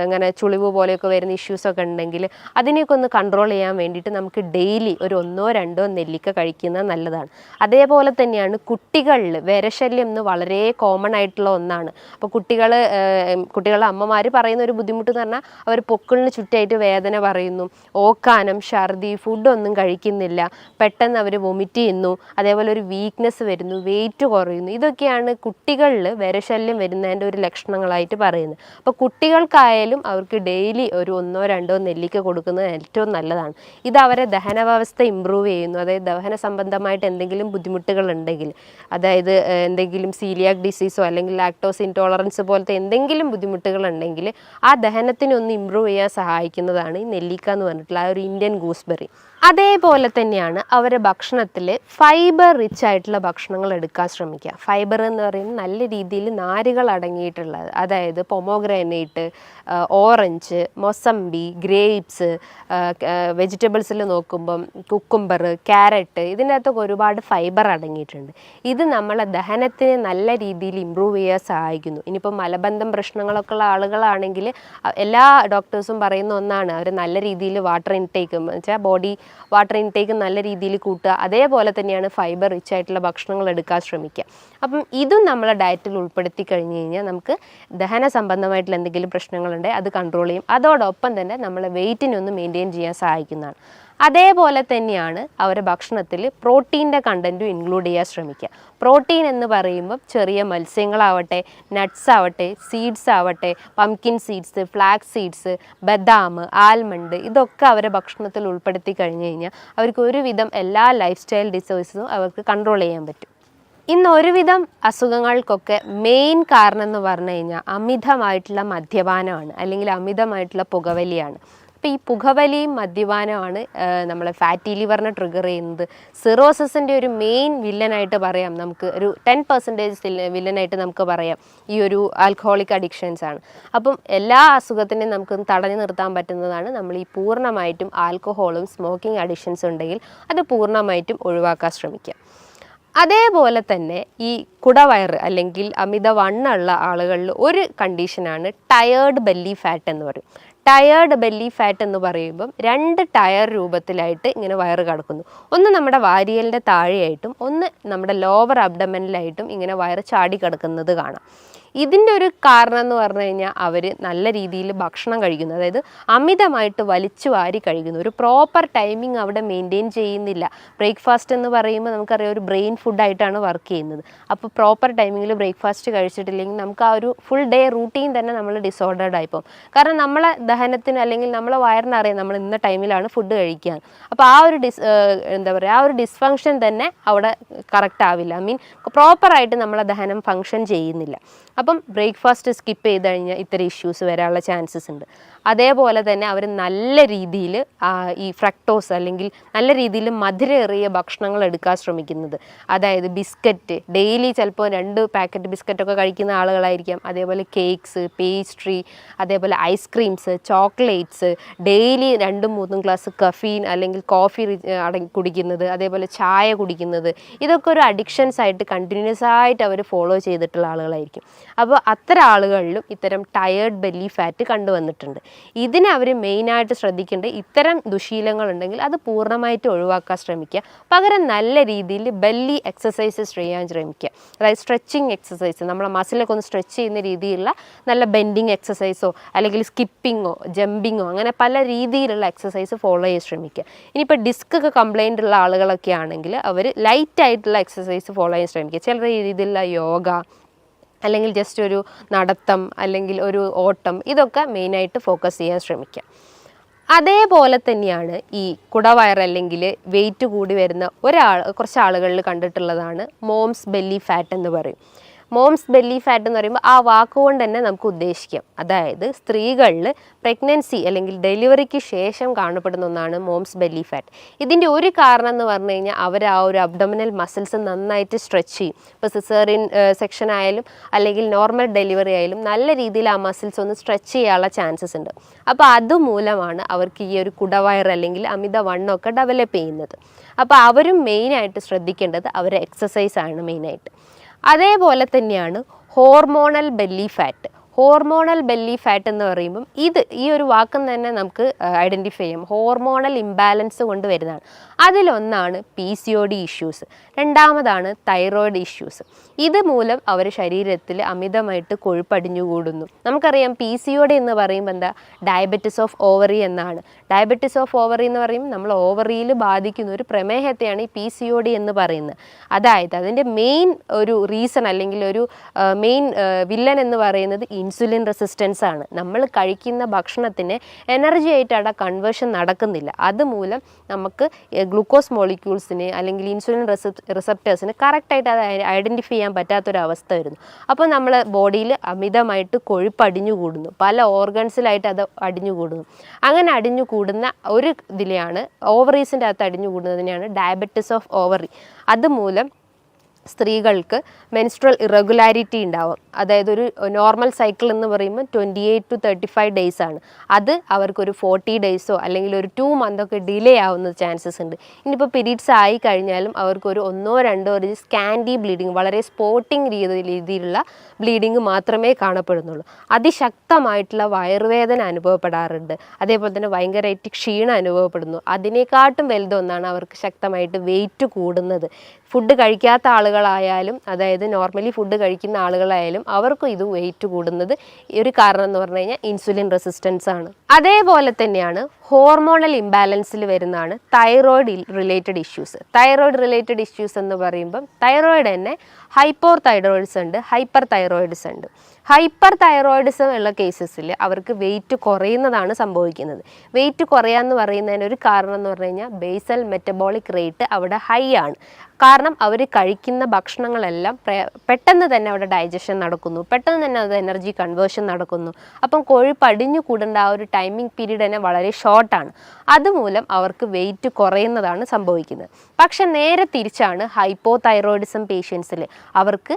അങ്ങനെ ചുളിവ് പോലെയൊക്കെ വരുന്ന ഇഷ്യൂസൊക്കെ ഉണ്ടെങ്കിൽ അതിനെയൊക്കെ ഒന്ന് കൺട്രോൾ ചെയ്യാൻ വേണ്ടിയിട്ട് നമുക്ക് ഡെയിലി ഒരു 1-2 നെല്ലിക്ക കഴിക്കുന്നത് നല്ലതാണ്. അതേപോലെ തന്നെയാണ് കുട്ടികളിൽ വിരശല്യം എന്ന് വളരെ കോമൺ ആയിട്ടുള്ള ഒന്നാണ്. അപ്പോൾ കുട്ടികളുടെ അമ്മമാർ പറയുന്ന ഒരു ബുദ്ധിമുട്ട് എന്ന് പറഞ്ഞാൽ അവർ പൊക്കിളിന് ചുറ്റായിട്ട് വേദന പറയുന്നു, ഓക്കാനം, ഛർദി, ഫുഡൊന്നും കഴിക്കുന്നില്ല, പെട്ടെന്ന് അവർ വൊമിറ്റ് ചെയ്യുന്നു, അതേപോലെ ഒരു വീക്ക്നെസ് വരുന്നു, വെയിറ്റ് കുറയുന്നു. ഇതൊക്കെയാണ് കുട്ടികളിൽ വിരശല്യം വരുന്നതിൻ്റെ ഒരു ലക്ഷണങ്ങളായിട്ട് പറയുന്നത്. അപ്പോൾ കുട്ടികൾക്കായാലും അവർക്ക് ഡെയിലി ഒരു 1-2 നെല്ലിക്ക കൊടുക്കുന്നത് ഏറ്റവും നല്ലതാണ്. ഇത് അവരെ ദഹന വ്യവസ്ഥ ഇമ്പ്രൂവ് ചെയ്യുന്നു. അതായത് ദഹന സംബന്ധമായിട്ട് എന്തെങ്കിലും ബുദ്ധിമുട്ടുകൾ ഉണ്ടെങ്കിൽ, അതായത് എന്തെങ്കിലും സീലിയാക് ഡിസീസോ അല്ലെങ്കിൽ ലാക്ടോസ് ഇൻടോളറൻസ് പോലത്തെ എന്തെങ്കിലും ബുദ്ധിമുട്ടുകൾ ഉണ്ടെങ്കിൽ ആ ദഹനത്തിനൊന്ന് ഇമ്പ്രൂവ് ചെയ്യാൻ സഹായിക്കുന്നതാണ് ഈ നെല്ലിക്ക എന്ന് പറഞ്ഞിട്ടുള്ള ആ ഒരു ഇന്ത്യൻ ഗൂസ്ബെറി. അതേപോലെ തന്നെയാണ് അവരുടെ ഭക്ഷണത്തിൽ ഫൈബർ റിച്ച് ആയിട്ടുള്ള ഭക്ഷണങ്ങൾ എടുക്കാൻ ശ്രമിക്കുക. ഫൈബർ എന്ന് പറയുന്നത് നല്ല രീതിയിൽ നാരുകൾ അടങ്ങിയിട്ടുള്ളത്, അതായത് പൊമോഗ്രാനൈറ്റ്, ഓറഞ്ച്, മൊസമ്പി, ഗ്രേപ്സ്, വെജിറ്റബിൾസിൽ നോക്കുമ്പം കുക്കുംബർ, ക്യാരറ്റ്, ഇതിൻ്റെ അകത്തൊക്കെ ഒരുപാട് ഫൈബർ അടങ്ങിയിട്ടുണ്ട്. ഇത് നമ്മളെ ദഹനത്തിനെ നല്ല രീതിയിൽ ഇമ്പ്രൂവ് ചെയ്യാൻ സഹായിക്കുന്നു. ഇനിയിപ്പോൾ മലബന്ധം പ്രശ്നങ്ങളൊക്കെ ഉള്ള ആളുകളാണെങ്കിൽ എല്ലാ ഡോക്ടേഴ്സും പറയുന്ന ഒന്നാണ് അവർ നല്ല രീതിയിൽ വാട്ടർ ഇൻടേക്ക് എന്ന് വെച്ചാൽ ബോഡി വാട്ടർ ഇൻടേക്ക് നല്ല രീതിയിൽ കൂട്ടുക. അതേപോലെ തന്നെയാണ് ഫൈബർ റിച്ച് ആയിട്ടുള്ള ഭക്ഷണങ്ങൾ എടുക്കാൻ ശ്രമിക്കുക. അപ്പം ഇതും നമ്മളെ ഡയറ്റിൽ ഉൾപ്പെടുത്തി കഴിഞ്ഞ് കഴിഞ്ഞാൽ നമുക്ക് ദഹന സംബന്ധമായിട്ടുള്ള എന്തെങ്കിലും പ്രശ്നങ്ങളുണ്ടെങ്കിൽ അത് കൺട്രോൾ ചെയ്യും. അതോടൊപ്പം തന്നെ നമ്മളെ വെയിറ്റിനെ ഒന്ന് മെയിൻറ്റെയിൻ ചെയ്യാൻ സഹായിക്കുന്നതാണ്. അതേപോലെ തന്നെയാണ് അവരുടെ ഭക്ഷണത്തിൽ പ്രോട്ടീൻ്റെ കണ്ടൻറ്റും ഇൻക്ലൂഡ് ചെയ്യാൻ ശ്രമിക്കുക. പ്രോട്ടീൻ എന്ന് പറയുമ്പം ചെറിയ മത്സ്യങ്ങളാവട്ടെ, നട്ട്സ് ആവട്ടെ, സീഡ്സ് ആവട്ടെ, പംകിൻ സീഡ്സ്, ഫ്ലാക്സ് സീഡ്സ്, ബദാം, ആൽമണ്ട്, ഇതൊക്കെ അവരുടെ ഭക്ഷണത്തിൽ ഉൾപ്പെടുത്തി കഴിഞ്ഞ് കഴിഞ്ഞാൽ അവർക്ക് ഒരുവിധം എല്ലാ ലൈഫ് സ്റ്റൈൽ ഡിസീസസും അവർക്ക് കൺട്രോൾ ചെയ്യാൻ പറ്റും. ഇന്ന് ഒരുവിധം അസുഖങ്ങൾക്കൊക്കെ മെയിൻ കാരണം എന്ന് പറഞ്ഞു കഴിഞ്ഞാൽ അമിതമായിട്ടുള്ള മദ്യപാനമാണ്, അല്ലെങ്കിൽ അമിതമായിട്ടുള്ള പുകവലിയാണ്. അപ്പോൾ ഈ പുകവലിയും മദ്യപാനമാണ് നമ്മളെ ഫാറ്റി ലിവറിനെ ട്രിഗർ ചെയ്യുന്നത്. സിറോസിസിൻ്റെ ഒരു മെയിൻ വില്ലനായിട്ട് പറയാം, നമുക്ക് ഒരു 10% വില്ലനായിട്ട് നമുക്ക് പറയാം ഈ ഒരു ആൽക്കഹോളിക് അഡിക്ഷൻസ് ആണ്. അപ്പം എല്ലാ അസുഖത്തിനെയും നമുക്ക് തടഞ്ഞു നിർത്താൻ പറ്റുന്നതാണ് നമ്മൾ ഈ പൂർണ്ണമായിട്ടും ആൽക്കഹോളും സ്മോക്കിംഗ് അഡിക്ഷൻസ് ഉണ്ടെങ്കിൽ അത് പൂർണ്ണമായിട്ടും ഒഴിവാക്കാൻ ശ്രമിക്കുക. അതേപോലെ തന്നെ ഈ കുടവയറ് അല്ലെങ്കിൽ അമിതവണ്ണമുള്ള ആളുകളിൽ ഒരു കണ്ടീഷനാണ് ടയേർഡ് ബെല്ലി ഫാറ്റ് എന്ന് പറയും. ടയേർഡ് ബെല്ലി ഫാറ്റ് എന്ന് പറയുമ്പം 2 ടയർ രൂപത്തിലായിട്ട് ഇങ്ങനെ വയറ് കിടക്കുന്നു. ഒന്ന് നമ്മുടെ വാരിയലിൻ്റെ താഴെയായിട്ടും ഒന്ന് നമ്മുടെ ലോവർ അബ്ഡമനിലായിട്ടും ഇങ്ങനെ വയറ് ചാടി കിടക്കുന്നത് കാണാം. ഇതിൻ്റെ ഒരു കാരണം എന്ന് പറഞ്ഞു കഴിഞ്ഞാൽ അവർ നല്ല രീതിയിൽ ഭക്ഷണം കഴിക്കുന്നു, അതായത് അമിതമായിട്ട് വലിച്ചു വാരി കഴിക്കുന്നു. ഒരു പ്രോപ്പർ ടൈമിംഗ് അവിടെ മെയിൻറ്റെയിൻ ചെയ്യുന്നില്ല. ബ്രേക്ക്ഫാസ്റ്റ് എന്ന് പറയുമ്പോൾ നമുക്കറിയാം ഒരു ബ്രെയിൻ ഫുഡായിട്ടാണ് വർക്ക് ചെയ്യുന്നത്. അപ്പോൾ പ്രോപ്പർ ടൈമിങ്ങിൽ ബ്രേക്ക്ഫാസ്റ്റ് കഴിച്ചിട്ടില്ലെങ്കിൽ നമുക്ക് ആ ഒരു ഫുൾ ഡേ റൂട്ടീൻ തന്നെ നമ്മൾ ഡിസോർഡേർഡ് ആയിപ്പോകും. കാരണം നമ്മളെ ദഹനത്തിന് അല്ലെങ്കിൽ നമ്മളെ വയറിനറിയാം നമ്മൾ ഇന്ന ടൈമിലാണ് ഫുഡ് കഴിക്കുക. അപ്പോൾ ആ ഒരു ആ ഒരു ഡിസ്ഫങ്ഷൻ തന്നെ അവിടെ കറക്റ്റ് ആവില്ല. ഐ മീൻ പ്രോപ്പറായിട്ട് നമ്മളെ ദഹനം ഫങ്ഷൻ ചെയ്യുന്നില്ല. അപ്പം ബ്രേക്ക്ഫാസ്റ്റ് സ്കിപ്പ് ചെയ്ത് കഴിഞ്ഞാൽ ഇത്തരം ഇഷ്യൂസ് വരാനുള്ള ചാൻസസ് ഉണ്ട്. അതേപോലെ തന്നെ അവർ നല്ല രീതിയിൽ ഈ ഫ്രക്ടോസ് അല്ലെങ്കിൽ നല്ല രീതിയിൽ മധുരമേറിയ ഭക്ഷണങ്ങൾ എടുക്കാൻ ശ്രമിക്കുന്നത്. അതായത് ബിസ്ക്കറ്റ് ഡെയിലി ചിലപ്പോൾ 2 പാക്കറ്റ് ബിസ്ക്കറ്റൊക്കെ കഴിക്കുന്ന ആളുകളായിരിക്കാം. അതേപോലെ കേക്ക്സ്, പേസ്ട്രി, അതേപോലെ ice creams, chocolates, daily 2-3 glass caffeine അല്ലെങ്കിൽ കോഫി കുടിക്കുന്നത്, അതേപോലെ ചായ കുടിക്കുന്നത്, ഇതൊക്കെ ഒരു അഡിക്ഷൻസ് ആയിട്ട് കണ്ടിന്യൂസ് ആയിട്ട് അവർ ഫോളോ ചെയ്തിട്ടുള്ള ആളുകളായിരിക്കും. അപ്പോൾ അത്തരം ആളുകളിലും ഇത്തരം ടയേർഡ് ബെല്ലി ഫാറ്റ് കണ്ടുവന്നിട്ടുണ്ട്. ഇതിനെ അവർ മെയിനായിട്ട് ശ്രദ്ധിക്കേണ്ടത് ഇത്തരം ദുശീലങ്ങളുണ്ടെങ്കിൽ അത് പൂർണ്ണമായിട്ട് ഒഴിവാക്കാൻ ശ്രമിക്കുക. പകരം നല്ല രീതിയിൽ ബെല്ലി എക്സസൈസസ് ചെയ്യാൻ ശ്രമിക്കുക. അതായത് സ്ട്രെച്ചിങ് എക്സസൈസ്, നമ്മളെ മസിലൊക്കെ ഒന്ന് സ്ട്രെച്ച് ചെയ്യുന്ന രീതിയിലുള്ള നല്ല ബെൻഡിങ് എക്സസൈസോ അല്ലെങ്കിൽ സ്കിപ്പിങ്ങോ ജമ്പിങ്ങോ അങ്ങനെ പല രീതിയിലുള്ള എക്സസൈസ് ഫോളോ ചെയ്യാൻ ശ്രമിക്കുക. ഇനിയിപ്പോൾ ഡിസ്ക് ഒക്കെ കംപ്ലൈൻ്റ് ഉള്ള ആളുകളൊക്കെ ആണെങ്കിൽ അവർ ലൈറ്റായിട്ടുള്ള എക്സസൈസ് ഫോളോ ചെയ്യാൻ ശ്രമിക്കുക. ചില രീതിയിലുള്ള യോഗ അല്ലെങ്കിൽ ജസ്റ്റ് ഒരു നടത്തം അല്ലെങ്കിൽ ഒരു ഓട്ടം, ഇതൊക്കെ മെയിനായിട്ട് ഫോക്കസ് ചെയ്യാൻ ശ്രമിക്കുക. അതേപോലെ തന്നെയാണ് ഈ കുടവയർ അല്ലെങ്കിൽ വെയിറ്റ് കൂടി വരുന്ന കുറച്ച് ആളുകളിൽ കണ്ടിട്ടുള്ളതാണ് മോംസ് ബെല്ലി ഫാറ്റ് എന്ന് പറയും. മോംസ് ബെല്ലി ഫാറ്റ് എന്ന് പറയുമ്പോൾ ആ വാക്കുകൊണ്ട് തന്നെ നമുക്ക് ഉദ്ദേശിക്കാം, അതായത് സ്ത്രീകളിൽ പ്രഗ്നൻസി അല്ലെങ്കിൽ ഡെലിവറിക്ക് ശേഷം കാണപ്പെടുന്ന ഒന്നാണ് മോംസ് ബെല്ലി ഫാറ്റ്. ഇതിൻ്റെ ഒരു കാരണം എന്ന് പറഞ്ഞു കഴിഞ്ഞാൽ അവർ ആ ഒരു അബ്ഡോമിനൽ മസിൽസ് നന്നായിട്ട് സ്ട്രെച്ച് ചെയ്യും. ഇപ്പോൾ സിസേറിയൻ സെക്ഷൻ ആയാലും അല്ലെങ്കിൽ നോർമൽ ഡെലിവറി ആയാലും നല്ല രീതിയിൽ ആ മസിൽസ് ഒന്ന് സ്ട്രെച്ച് ചെയ്യാനുള്ള ചാൻസസ് ഉണ്ട്. അപ്പോൾ അതുമൂലമാണ് അവർക്ക് ഈ ഒരു കുടവയർ അല്ലെങ്കിൽ അമിതവണ്ണമൊക്കെ ഡെവലപ്പ് ചെയ്യുന്നത്. അപ്പോൾ അവരും മെയിനായിട്ട് ശ്രദ്ധിക്കേണ്ടത് അവരെ എക്സസൈസാണ് മെയിനായിട്ട്. അതേപോലെ തന്നെയാണ് hormonal belly fat. Hormonal belly fat എന്ന് പറയുമ്പം ഈ ഒരു വാക്കിൽ തന്നെ നമുക്ക് ഐഡൻറ്റിഫൈ ചെയ്യാം. ഹോർമോണൽ ഇംബാലൻസ് കൊണ്ട് വരുന്നതാണ്. അതിലൊന്നാണ് PCOD ഇഷ്യൂസ്, രണ്ടാമതാണ് തൈറോയിഡ് ഇഷ്യൂസ്. ഇത് മൂലം അവർ ശരീരത്തിൽ അമിതമായിട്ട് കൊഴുപ്പടിഞ്ഞുകൂടുന്നു. നമുക്കറിയാം PCOD എന്ന് പറയുമ്പോൾ എന്താ, ഡയബറ്റിസ് ഓഫ് ഓവറി എന്നാണ്. ഡയബറ്റിസ് ഓഫ് ഓവറി എന്ന് പറയുമ്പോൾ നമ്മൾ ഓവറിയിൽ ബാധിക്കുന്ന ഒരു പ്രമേഹത്തെയാണ് ഈ PCOD എന്ന് പറയുന്നത്. അതായത് അതിൻ്റെ മെയിൻ ഒരു റീസൺ അല്ലെങ്കിൽ ഒരു മെയിൻ വില്ലൻ എന്ന് പറയുന്നത് ഇൻസുലിൻ റെസിസ്റ്റൻസ് ആണ്. നമ്മൾ കഴിക്കുന്ന ഭക്ഷണത്തിന് എനർജി ആയിട്ട് അവിടെ കൺവേർഷൻ നടക്കുന്നില്ല. അതുമൂലം നമുക്ക് ഗ്ലൂക്കോസ് മോളിക്യൂൾസിന് അല്ലെങ്കിൽ ഇൻസുലിൻ റിസപ്റ്റേഴ്സിന് കറക്റ്റായിട്ട് അത് ഐഡൻറ്റിഫൈ ചെയ്യാൻ പറ്റാത്തൊരവസ്ഥ വരുന്നു. അപ്പോൾ നമ്മൾ ബോഡിയിൽ അമിതമായിട്ട് കൊഴുപ്പ് അടിഞ്ഞുകൂടുന്നു, പല ഓർഗൻസിലായിട്ട് അത് അടിഞ്ഞുകൂടുന്നു. അങ്ങനെ അടിഞ്ഞുകൂടുന്ന ഒരു ഇതിലെയാണ് ഓവറീസിൻ്റെ അകത്ത് അടിഞ്ഞുകൂടുന്നതിനെയാണ് ഡയബറ്റിസ് ഓഫ് ഓവറി. അതുമൂലം സ്ത്രീകൾക്ക് മെൻസ്ട്രൽ ഇറഗുലാരിറ്റി ഉണ്ടാവും. അതായത് ഒരു നോർമൽ സൈക്കിൾ എന്ന് പറയുമ്പോൾ 28 to 35 ഡേയ്സ് ആണ്. അത് അവർക്കൊരു 40 ഡേയ്സോ അല്ലെങ്കിൽ ഒരു 2 മന്തൊക്കെ ഡിലേ ആവുന്ന ചാൻസസ് ഉണ്ട്. ഇനിയിപ്പോൾ പീരീഡ്സ് ആയി കഴിഞ്ഞാലും അവർക്കൊരു 1-2 ഒരു സ്കാൻഡി ബ്ലീഡിങ്, വളരെ സ്പോട്ടിങ് രീതിയിലുള്ള ബ്ലീഡിങ് മാത്രമേ കാണപ്പെടുന്നുള്ളൂ. അതിശക്തമായിട്ടുള്ള വയറുവേദന അനുഭവപ്പെടാറുണ്ട്. അതേപോലെ തന്നെ ഭയങ്കരമായിട്ട് ക്ഷീണം അനുഭവപ്പെടുന്നു. അതിനെക്കാട്ടും വലുതൊന്നാണ് അവർക്ക് ശക്തമായിട്ട് വെയിറ്റ് കൂടുന്നത്. ഫുഡ് കഴിക്കാത്ത ആളുകളായാലും അതായത് നോർമലി ഫുഡ് കഴിക്കുന്ന ആളുകളായാലും അവർക്കും ഇത് വെയിറ്റ് കൂടുന്നത് ഒരു കാരണം എന്ന് പറഞ്ഞു കഴിഞ്ഞാൽ ഇൻസുലിൻ റെസിസ്റ്റൻസ് ആണ്. അതേപോലെ തന്നെയാണ് ഹോർമോണൽ ഇംബാലൻസിൽ വരുന്നതാണ് thyroid related issues. Thyroid related issues എന്ന് പറയുമ്പം തൈറോയിഡ് തന്നെ ഹൈപ്പോർ തൈറോയിഡ്സ് ഉണ്ട്, ഹൈപ്പർ തൈറോയിഡ്സ് ഉണ്ട്. ഹൈപ്പർ തൈറോയിഡിസം ഉള്ള കേസസിൽ അവർക്ക് വെയിറ്റ് കുറയുന്നതാണ് സംഭവിക്കുന്നത്. വെയിറ്റ് കുറയാന്ന് പറയുന്നതിന് ഒരു കാരണം എന്ന് പറഞ്ഞു കഴിഞ്ഞാൽ ബേസൽ മെറ്റബോളിക് റേറ്റ് അവിടെ ഹൈ ആണ്. കാരണം അവർ കഴിക്കുന്ന ഭക്ഷണങ്ങളെല്ലാം പെട്ടെന്ന് തന്നെ അവിടെ ഡൈജഷൻ നടക്കുന്നു, പെട്ടെന്ന് തന്നെ അത് എനർജി കൺവേർഷൻ നടക്കുന്നു. അപ്പം കൊഴുപ്പ് അടിഞ്ഞു കൂടേണ്ട ആ ഒരു ടൈമിംഗ് പീരീഡ് തന്നെ വളരെ ഷോർട്ടാണ്. അതുമൂലം അവർക്ക് വെയിറ്റ് കുറയുന്നതാണ് സംഭവിക്കുന്നത്. പക്ഷെ നേരെ തിരിച്ചാണ് ഹൈപ്പോതൈറോയിഡിസം പേഷ്യൻസിൽ. അവർക്ക്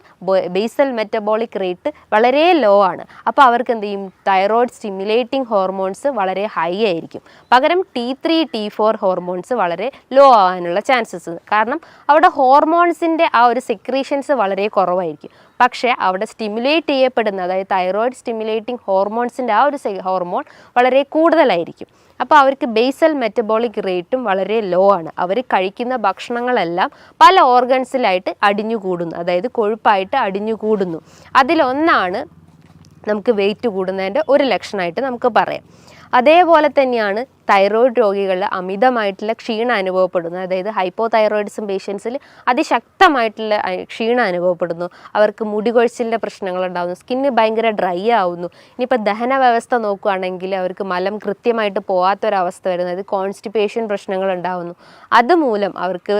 ബേസൽ മെറ്റബോളിക് റേറ്റ് വളരെ ലോ ആണ്. അപ്പോൾ അവർക്ക് എന്ത് ചെയ്യും, തൈറോയിഡ് സ്റ്റിമുലേറ്റിംഗ് ഹോർമോൺസ് വളരെ ഹൈ ആയിരിക്കും. പകരം T3 T4 ഹോർമോൺസ് വളരെ ലോ ആവാനുള്ള ചാൻസസ്. കാരണം അവിടെ ഹോർമോൺസിൻ്റെ ആ ഒരു സെക്രീഷൻസ് വളരെ കുറവായിരിക്കും. പക്ഷേ അവിടെ സ്റ്റിമുലേറ്റ് ചെയ്യപ്പെടുന്ന, അതായത് തൈറോയിഡ് സ്റ്റിമുലേറ്റിംഗ് ഹോർമോൺസിൻ്റെ ആ ഒരു ഹോർമോൺ വളരെ കൂടുതലായിരിക്കും. അപ്പോൾ അവർക്ക് ബേസൽ മെറ്റബോളിക് റേറ്റും വളരെ ലോ ആണ്. അവർ കഴിക്കുന്ന ഭക്ഷണങ്ങളെല്ലാം പല ഓർഗൻസിലായിട്ട് അടിഞ്ഞുകൂടുന്നു, അതായത് കൊഴുപ്പായിട്ട് അടിഞ്ഞുകൂടുന്നു. അതിലൊന്നാണ് നമുക്ക് വെയിറ്റ് കൂടുന്നതിൻ്റെ ഒരു ലക്ഷണമായിട്ട് നമുക്ക് പറയാം. അതേപോലെ തന്നെയാണ് തൈറോയിഡ് രോഗികളിൽ അമിതമായിട്ടുള്ള ക്ഷീണം അനുഭവപ്പെടുന്നു. അതായത് ഹൈപ്പോതൈറോയിഡിസം പേഷ്യൻസിൽ അതിശക്തമായിട്ടുള്ള ക്ഷീണം അനുഭവപ്പെടുന്നു. അവർക്ക് മുടികൊഴിച്ചിലിൻ്റെ പ്രശ്നങ്ങളുണ്ടാകുന്നു, സ്കിന്ന് ഭയങ്കര ഡ്രൈ ആവുന്നു. ഇനിയിപ്പോൾ ദഹന വ്യവസ്ഥ നോക്കുകയാണെങ്കിൽ അവർക്ക് മലം കൃത്യമായിട്ട് പോകാത്തൊരവസ്ഥ വരുന്നു, അതായത് കോൺസ്റ്റിപ്പേഷൻ പ്രശ്നങ്ങളുണ്ടാകുന്നു. അതുമൂലം അവർക്ക്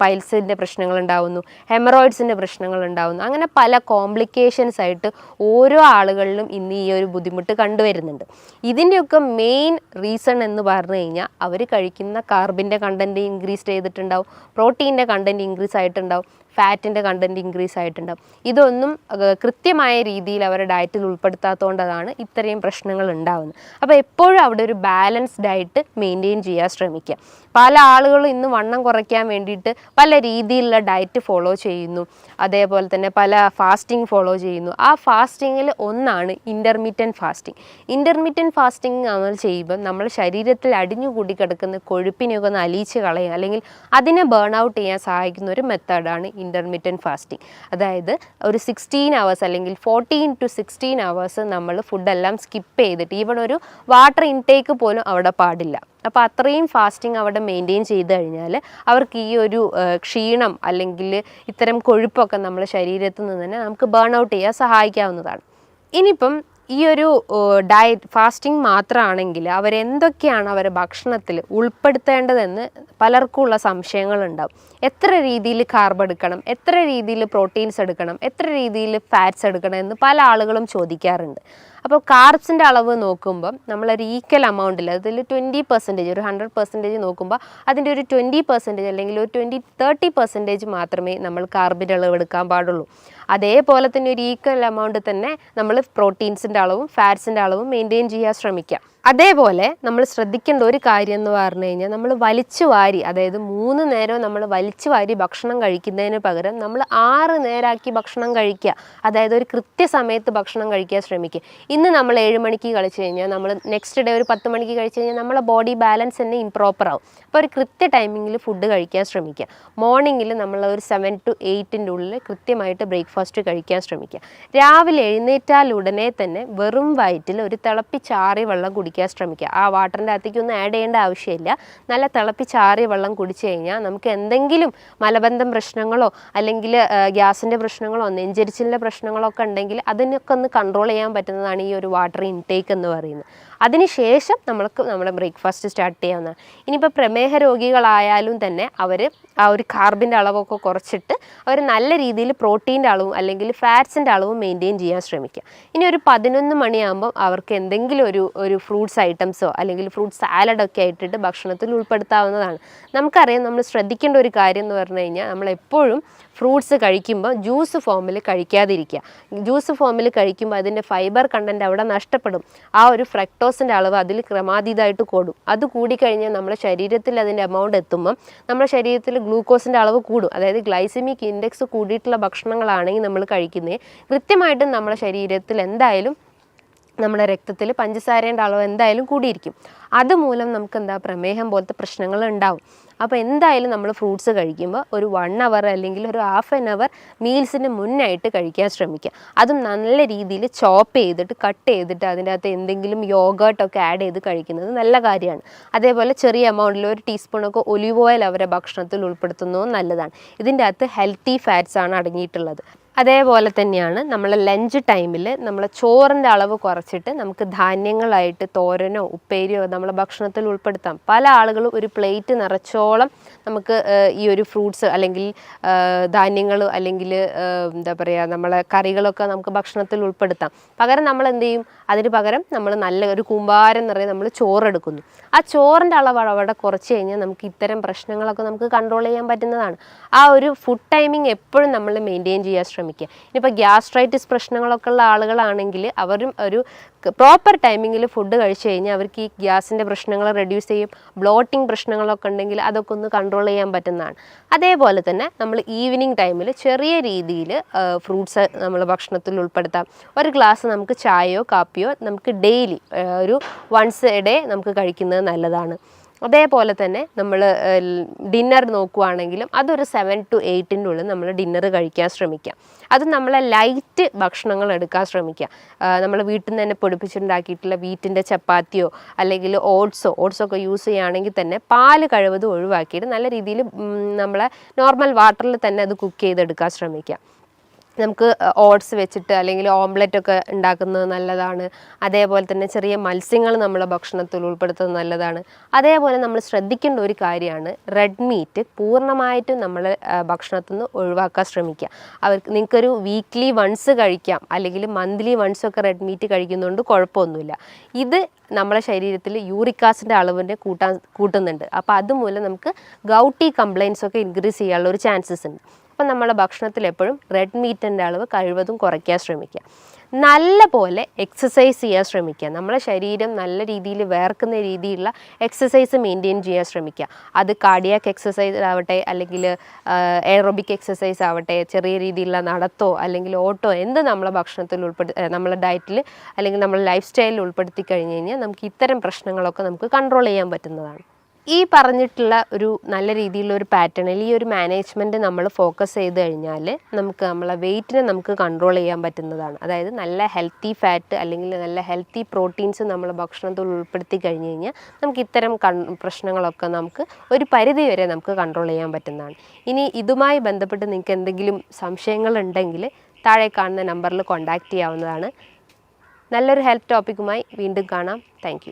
പൈൽസിൻ്റെ പ്രശ്നങ്ങളുണ്ടാകുന്നു, ഹെമറോയിഡ്സിൻ്റെ പ്രശ്നങ്ങളുണ്ടാകുന്നു. അങ്ങനെ പല കോംപ്ലിക്കേഷൻസ് ആയിട്ട് ഓരോ ആളുകളിലും ഇന്ന് ഈ ഒരു ബുദ്ധിമുട്ട് കണ്ടുവരുന്നുണ്ട്. ഇതിൻ്റെയൊക്കെ മെയിൻ റീസൺ എന്ന് പറഞ്ഞു കഴിഞ്ഞാൽ അവർ കഴിക്കുന്ന കാർബിൻ്റെ കണ്ടൻറ്റ് ഇൻക്രീസ് ചെയ്തിട്ടുണ്ടാവും, പ്രോട്ടീൻ്റെ കണ്ടൻറ്റ് ഇൻക്രീസ് ആയിട്ടുണ്ടാവും, ഫാറ്റിൻ്റെ കണ്ടൻറ്റ് ഇൻക്രീസ് ആയിട്ടുണ്ടാവും. ഇതൊന്നും കൃത്യമായ രീതിയിൽ അവരുടെ ഡയറ്റിൽ ഉൾപ്പെടുത്താത്തതുകൊണ്ടാണ് ഇത്രയും പ്രശ്നങ്ങൾ ഉണ്ടാകുന്നത്. അപ്പോൾ എപ്പോഴും അവിടെ ഒരു ബാലൻസ്ഡ് ഡയറ്റ് മെയിൻറ്റെയിൻ ചെയ്യാൻ ശ്രമിക്കുക. പല ആളുകളും ഇന്ന് വണ്ണം കുറയ്ക്കാൻ വേണ്ടിയിട്ട് പല രീതിയിലുള്ള ഡയറ്റ് ഫോളോ ചെയ്യുന്നു, അതേപോലെ തന്നെ പല ഫാസ്റ്റിംഗ് ഫോളോ ചെയ്യുന്നു. ആ ഫാസ്റ്റിങ്ങിൽ ഒന്നാണ് ഇൻ്റർമീഡിയൻറ്റ് ഫാസ്റ്റിംഗ്. ഇൻ്റർമീഡിയൻറ്റ് ഫാസ്റ്റിംഗ് നമ്മൾ ചെയ്യുമ്പോൾ നമ്മൾ ശരീരത്തിൽ അടിഞ്ഞുകൂടി കിടക്കുന്ന കൊഴുപ്പിനെയൊക്കെ ഒന്ന് അലിയിച്ച് കളയുക, അല്ലെങ്കിൽ അതിനെ ബേൺ ഔട്ട് ചെയ്യാൻ സഹായിക്കുന്ന ഒരു മെത്തേഡാണ് ഇൻ്റർമീഡിയൻറ്റ് ഫാസ്റ്റിംഗ്. അതായത് ഒരു 16 hours അല്ലെങ്കിൽ 14 to 16 hours നമ്മൾ ഫുഡെല്ലാം സ്കിപ്പ് ചെയ്തിട്ട് ഈവൺ ഒരു വാട്ടർ ഇൻടേക്ക് പോലും അവിടെ പാടില്ല. അപ്പോൾ അത്രയും ഫാസ്റ്റിംഗ് അവിടെ മെയിൻറ്റെയിൻ ചെയ്ത് കഴിഞ്ഞാൽ അവർക്ക് ഈ ഒരു ക്ഷീണം അല്ലെങ്കിൽ ഇത്തരം കൊഴുപ്പൊക്കെ നമ്മുടെ ശരീരത്തിൽ നിന്ന് തന്നെ നമുക്ക് ബേൺ ഔട്ട് ചെയ്യാൻ സഹായിക്കാവുന്നതാണ്. ഇനിയിപ്പം ഈ ഒരു ഡയറ്റ് ഫാസ്റ്റിംഗ് മാത്രമാണെങ്കിൽ അവരെന്തൊക്കെയാണ് അവരുടെ ഭക്ഷണത്തിൽ ഉൾപ്പെടുത്തേണ്ടതെന്ന് പലർക്കുമുള്ള സംശയങ്ങളുണ്ടാവും. എത്ര രീതിയിൽ കാർബ് എടുക്കണം, എത്ര രീതിയിൽ പ്രോട്ടീൻസ് എടുക്കണം, എത്ര രീതിയിൽ ഫാറ്റ്സ് എടുക്കണം എന്ന് പല ആളുകളും ചോദിക്കാറുണ്ട്. അപ്പോൾ കാർബ്സിൻ്റെ അളവ് നോക്കുമ്പം നമ്മളൊരു ഈക്വൽ എമൗണ്ടിൽ, അതിൽ 20%, ഒരു 100% നോക്കുമ്പോൾ അതിൻ്റെ ഒരു 20% അല്ലെങ്കിൽ ഒരു 20-30% മാത്രമേ നമ്മൾ കാർബിൻ്റെ അളവ് എടുക്കാൻ പാടുള്ളൂ. അതേപോലെ തന്നെ ഒരു ഈക്വൽ എമൗണ്ട് തന്നെ നമ്മൾ പ്രോട്ടീൻസിൻ്റെ അളവും ഫാറ്റ്സിൻ്റെ അളവും മെയിൻറ്റെയിൻ ചെയ്യാൻ ശ്രമിക്കാം. അതേപോലെ നമ്മൾ ശ്രദ്ധിക്കേണ്ട ഒരു കാര്യം എന്ന് പറഞ്ഞു കഴിഞ്ഞാൽ നമ്മൾ വലിച്ചു വാരി, അതായത് 3 നേരം നമ്മൾ വലിച്ചു വാരി ഭക്ഷണം കഴിക്കുന്നതിന് പകരം നമ്മൾ 6 നേരമാക്കി ഭക്ഷണം കഴിക്കുക. അതായത് ഒരു കൃത്യസമയത്ത് ഭക്ഷണം കഴിക്കാൻ ശ്രമിക്കുക. ഇന്ന് നമ്മൾ 7 മണിക്ക് കഴിച്ചു കഴിഞ്ഞാൽ നമ്മൾ നെക്സ്റ്റ് ഡേ ഒരു 10 മണിക്ക് കഴിച്ചു കഴിഞ്ഞാൽ നമ്മളെ ബോഡി ബാലൻസ് തന്നെ ഇംപ്രോപ്പർ ആവും. അപ്പോൾ ഒരു കൃത്യ ടൈമിങ്ങിൽ ഫുഡ് കഴിക്കാൻ ശ്രമിക്കുക. മോർണിംഗിൽ നമ്മൾ ഒരു 7 to 8 ഉള്ളിൽ കൃത്യമായിട്ട് ബ്രേക്ക്ഫാസ്റ്റ് കഴിക്കാൻ ശ്രമിക്കുക. രാവിലെ എഴുന്നേറ്റാൽ ഉടനെ തന്നെ വെറും വയറ്റിൽ ഒരു തിളപ്പിച്ചാറിയ വെള്ളം കുടിക്കാൻ ശ്രമിക്കുക. ആ വാട്ടറിൻ്റെ അകത്തേക്കൊന്നും ആഡ് ചെയ്യേണ്ട ആവശ്യമില്ല. നല്ല തിളപ്പിച്ചാറിയ വെള്ളം കുടിച്ചു കഴിഞ്ഞാൽ നമുക്ക് എന്തെങ്കിലും മലബന്ധം പ്രശ്നങ്ങളോ അല്ലെങ്കിൽ ഗ്യാസിൻ്റെ പ്രശ്നങ്ങളോ നെഞ്ചരിച്ചിലിൻ്റെ പ്രശ്നങ്ങളോ ഒക്കെ ഉണ്ടെങ്കിൽ അതിനൊക്കെ ഒന്ന് കൺട്രോൾ ചെയ്യാൻ പറ്റുന്നതാണ് ഈ ഒരു വാട്ടർ ഇൻടേക്ക് എന്ന് പറയുന്നത്. അതിനുശേഷം നമ്മൾക്ക് നമ്മുടെ ബ്രേക്ക്ഫാസ്റ്റ് സ്റ്റാർട്ട് ചെയ്യാവുന്നതാണ്. ഇനിയിപ്പോൾ പ്രമേഹ രോഗികളായാലും തന്നെ അവർ ആ ഒരു കാർബിൻ്റെ അളവൊക്കെ കുറച്ചിട്ട് അവർ നല്ല രീതിയിൽ പ്രോട്ടീൻ്റെ അളവും അല്ലെങ്കിൽ ഫാറ്റ്സിൻ്റെ അളവും മെയിൻറ്റെയിൻ ചെയ്യാൻ ശ്രമിക്കുക. ഇനി ഒരു 11 മണിയാകുമ്പോൾ അവർക്ക് എന്തെങ്കിലും ഒരു ഫ്രൂട്ട്സ് ഐറ്റംസോ അല്ലെങ്കിൽ ഫ്രൂട്ട് സാലഡൊക്കെ ആയിട്ടിട്ട് ഭക്ഷണത്തിൽ ഉൾപ്പെടുത്താവുന്നതാണ്. നമുക്കറിയാം, നമ്മൾ ശ്രദ്ധിക്കേണ്ട ഒരു കാര്യം എന്ന് പറഞ്ഞു കഴിഞ്ഞാൽ നമ്മളെപ്പോഴും ഫ്രൂട്ട്സ് കഴിക്കുമ്പോൾ ജ്യൂസ് ഫോമിൽ കഴിക്കാതിരിക്കുക. ജ്യൂസ് ഫോമിൽ കഴിക്കുമ്പോൾ അതിൻ്റെ ഫൈബർ കണ്ടൻറ്റ് അവിടെ നഷ്ടപ്പെടും. ആ ഒരു ഫ്രക്ടോസിൻ്റെ അളവ് അതിൽ ക്രമാതീതമായിട്ട് കൂടും. അത് കൂടിക്കഴിഞ്ഞാൽ നമ്മുടെ ശരീരത്തിൽ അതിൻ്റെ എമൗണ്ട് എത്തുമ്പം നമ്മുടെ ശരീരത്തിൽ ഗ്ലൂക്കോസിൻ്റെ അളവ് കൂടും. അതായത് ഗ്ലൈസമിക് ഇൻഡെക്സ് കൂടിയിട്ടുള്ള ഭക്ഷണങ്ങളാണെങ്കിൽ നമ്മൾ കഴിക്കുന്നത് കൃത്യമായിട്ടും നമ്മുടെ ശരീരത്തിൽ എന്തായാലും നമ്മുടെ രക്തത്തിൽ പഞ്ചസാരയുടെ അളവ് എന്തായാലും കൂടിയിരിക്കും. അതുമൂലം നമുക്ക് പ്രമേഹം പോലത്തെ പ്രശ്നങ്ങൾ ഉണ്ടാവും. അപ്പോൾ എന്തായാലും നമ്മൾ ഫ്രൂട്ട്സ് കഴിക്കുമ്പോൾ ഒരു 1 hour അല്ലെങ്കിൽ ഒരു ½ an hour മീൽസിന് മുന്നായിട്ട് കഴിക്കാൻ ശ്രമിക്കുക. അതും നല്ല രീതിയിൽ ചോപ്പ് ചെയ്തിട്ട് കട്ട് ചെയ്തിട്ട് അതിൻ്റെ അകത്ത് എന്തെങ്കിലും യോഗേർട്ടൊക്കെ ആഡ് ചെയ്ത് കഴിക്കുന്നത് നല്ല കാര്യമാണ്. അതേപോലെ ചെറിയ എമൗണ്ടിൽ 1 ടീസ്പൂണൊക്കെ ഒലിവ് ഓയിൽ അവരെ ഭക്ഷണത്തിൽ ഉൾപ്പെടുത്തുന്നതും നല്ലതാണ്. ഇതിൻ്റെ അകത്ത് ഹെൽത്തി ഫാറ്റ്സ് ആണ് അടങ്ങിയിട്ടുള്ളത്. അതേപോലെ തന്നെയാണ് നമ്മൾ ലഞ്ച് ടൈമിൽ നമ്മൾ ചോറിൻ്റെ അളവ് കുറച്ചിട്ട് നമുക്ക് ധാന്യങ്ങളായിട്ട് തോരനോ ഉപ്പേരിയോ നമ്മളെ ഭക്ഷണത്തിൽ ഉൾപ്പെടുത്താം. പല ആളുകളും ഒരു പ്ലേറ്റ് നിറച്ചോളം നമുക്ക് ഈ ഒരു ഫ്രൂട്ട്സ് അല്ലെങ്കിൽ ധാന്യങ്ങൾ അല്ലെങ്കിൽ എന്താ പറയുക നമ്മളെ കറികളൊക്കെ നമുക്ക് ഭക്ഷണത്തിൽ ഉൾപ്പെടുത്താം. പകരം നമ്മൾ എന്ത് ചെയ്യും, അതിന് പകരം നമ്മൾ നല്ല ഒരു കൂമ്പാരം നിറയെ നമ്മൾ ചോറെടുക്കുന്നു. ആ ചോറിൻ്റെ അളവ് അവിടെ കുറച്ച് കഴിഞ്ഞാൽ നമുക്ക് ഇത്തരം പ്രശ്നങ്ങളൊക്കെ നമുക്ക് കൺട്രോൾ ചെയ്യാൻ പറ്റുന്നതാണ്. ആ ഒരു ഫുഡ് ടൈമിങ് എപ്പോഴും നമ്മൾ മെയിൻറ്റെയിൻ ചെയ്യാൻ ശ്രമിക്കുക. ഇനിയിപ്പോൾ ഗ്യാസ്ട്രൈറ്റിസ് പ്രശ്നങ്ങളൊക്കെ ഉള്ള ആളുകളാണെങ്കിൽ അവരും ഒരു പ്രോപ്പർ ടൈമിങ്ങിൽ ഫുഡ് കഴിച്ചു കഴിഞ്ഞാൽ അവർക്ക് ഈ ഗ്യാസിൻ്റെ പ്രശ്നങ്ങൾ റെഡ്യൂസ് ചെയ്യും. ബ്ലോട്ടിംഗ് പ്രശ്നങ്ങളൊക്കെ ഉണ്ടെങ്കിൽ അതൊക്കെ ഒന്ന് കൺട്രോൾ ചെയ്യാൻ പറ്റുന്നതാണ്. അതേപോലെ തന്നെ നമ്മൾ ഈവനിങ് ടൈമിൽ ചെറിയ രീതിയിൽ ഫ്രൂട്ട്സ് നമ്മൾ ഭക്ഷണത്തിൽ ഉൾപ്പെടുത്താം. ഒരു ഗ്ലാസ് നമുക്ക് ചായയോ കാപ്പിയോ നമുക്ക് ഡെയിലി ഒരു വൺസ് എ ഡേ നമുക്ക് കഴിക്കുന്നത് നല്ലതാണ്. അതേപോലെ തന്നെ നമ്മൾ ഡിന്നർ നോക്കുവാണെങ്കിലും അതൊരു 7 to 8 ഉള്ളിൽ നമ്മൾ ഡിന്നർ കഴിക്കാൻ ശ്രമിക്കുക. അത് നമ്മളെ ലൈറ്റ് ഭക്ഷണങ്ങൾ എടുക്കാൻ ശ്രമിക്കുക. നമ്മൾ വീട്ടിൽ നിന്ന് തന്നെ പൊടിപ്പിച്ചുണ്ടാക്കിയിട്ടുള്ള വീറ്റിൻ്റെ ചപ്പാത്തിയോ അല്ലെങ്കിൽ ഓട്സൊക്കെ യൂസ് ചെയ്യുകയാണെങ്കിൽ തന്നെ പാല് കഴിവതും ഒഴിവാക്കിയിട്ട് നല്ല രീതിയിൽ നമ്മളെ നോർമൽ വാട്ടറിൽ തന്നെ അത് കുക്ക് ചെയ്തെടുക്കാൻ ശ്രമിക്കുക. നമുക്ക് ഓട്സ് വെച്ചിട്ട് അല്ലെങ്കിൽ ഓംലെറ്റ് ഒക്കെ ഉണ്ടാക്കുന്നത് നല്ലതാണ്. അതേപോലെ തന്നെ ചെറിയ മത്സ്യങ്ങൾ നമ്മളെ ഭക്ഷണത്തിൽ ഉൾപ്പെടുത്തുന്നത് നല്ലതാണ്. അതേപോലെ നമ്മൾ ശ്രദ്ധിക്കേണ്ട ഒരു കാര്യമാണ് റെഡ് മീറ്റ് പൂർണ്ണമായിട്ടും നമ്മൾ ഭക്ഷണത്തിൽ നിന്ന് ഒഴിവാക്കാൻ ശ്രമിക്കുക. നിങ്ങൾക്കൊരു വീക്ക്ലി വൺസ് കഴിക്കാം, അല്ലെങ്കിൽ മന്ത്ലി വൺസ് ഒക്കെ റെഡ് മീറ്റ് കഴിക്കുന്നതുകൊണ്ട് കുഴപ്പമൊന്നുമില്ല. ഇത് നമ്മളെ ശരീരത്തിൽ യൂറിക് ആസിഡിൻ്റെ അളവിൻ്റെ കൂട്ടുന്നുണ്ട്. അപ്പോൾ അതുമൂലം നമുക്ക് ഗൗട്ടി കംപ്ലയിൻസ് ഒക്കെ ഇൻക്രീസ് ചെയ്യാനുള്ള ഒരു ചാൻസസ് ഉണ്ട്. അപ്പം നമ്മളെ ഭക്ഷണത്തിൽ എപ്പോഴും റെഡ് മീറ്റിൻ്റെ അളവ് കഴിവതും കുറയ്ക്കാൻ ശ്രമിക്കുക. നല്ല പോലെ എക്സസൈസ് ചെയ്യാൻ ശ്രമിക്കുക. നമ്മളെ ശരീരം നല്ല രീതിയിൽ വേർക്കുന്ന രീതിയിലുള്ള എക്സസൈസ് മെയിൻറ്റെയിൻ ചെയ്യാൻ ശ്രമിക്കുക. അത് കാർഡിയാക് എക്സസൈസ് ആവട്ടെ, അല്ലെങ്കിൽ എയറോബിക് എക്സസൈസ് ആവട്ടെ, ചെറിയ രീതിയിലുള്ള നടത്തോ അല്ലെങ്കിൽ ഓട്ടോ എന്ത് നമ്മളെ ഭക്ഷണത്തിൽ നമ്മളെ ഡയറ്റിൽ അല്ലെങ്കിൽ നമ്മളെ ലൈഫ് സ്റ്റൈലിൽ ഉൾപ്പെടുത്തി കഴിഞ്ഞ് കഴിഞ്ഞാൽ നമുക്ക് ഇത്തരം പ്രശ്നങ്ങളൊക്കെ നമുക്ക് കൺട്രോൾ ചെയ്യാൻ പറ്റുന്നതാണ്. ഈ പറഞ്ഞിട്ടുള്ള ഒരു നല്ല രീതിയിലുള്ള ഒരു പാറ്റേണിൽ ഈ ഒരു മാനേജ്മെൻറ്റ് നമ്മൾ ഫോക്കസ് ചെയ്ത് കഴിഞ്ഞാൽ നമുക്ക് നമ്മളെ വെയിറ്റിനെ നമുക്ക് കൺട്രോൾ ചെയ്യാൻ പറ്റുന്നതാണ്. അതായത് നല്ല ഹെൽത്തി ഫാറ്റ് അല്ലെങ്കിൽ നല്ല ഹെൽത്തി പ്രോട്ടീൻസ് നമ്മൾ ഭക്ഷണത്തിൽ ഉൾപ്പെടുത്തി കഴിഞ്ഞ് കഴിഞ്ഞാൽ നമുക്ക് ഇത്തരം പ്രശ്നങ്ങളൊക്കെ നമുക്ക് ഒരു പരിധി വരെ നമുക്ക് കൺട്രോൾ ചെയ്യാൻ പറ്റുന്നതാണ്. ഇനി ഇതുമായി ബന്ധപ്പെട്ട് നിങ്ങൾക്ക് എന്തെങ്കിലും സംശയങ്ങളുണ്ടെങ്കിൽ താഴെ കാണുന്ന നമ്പറിൽ കോൺടാക്റ്റ് ചെയ്യാവുന്നതാണ്. നല്ലൊരു ഹെൽത്ത് ടോപ്പിക്കുമായി വീണ്ടും കാണാം. താങ്ക്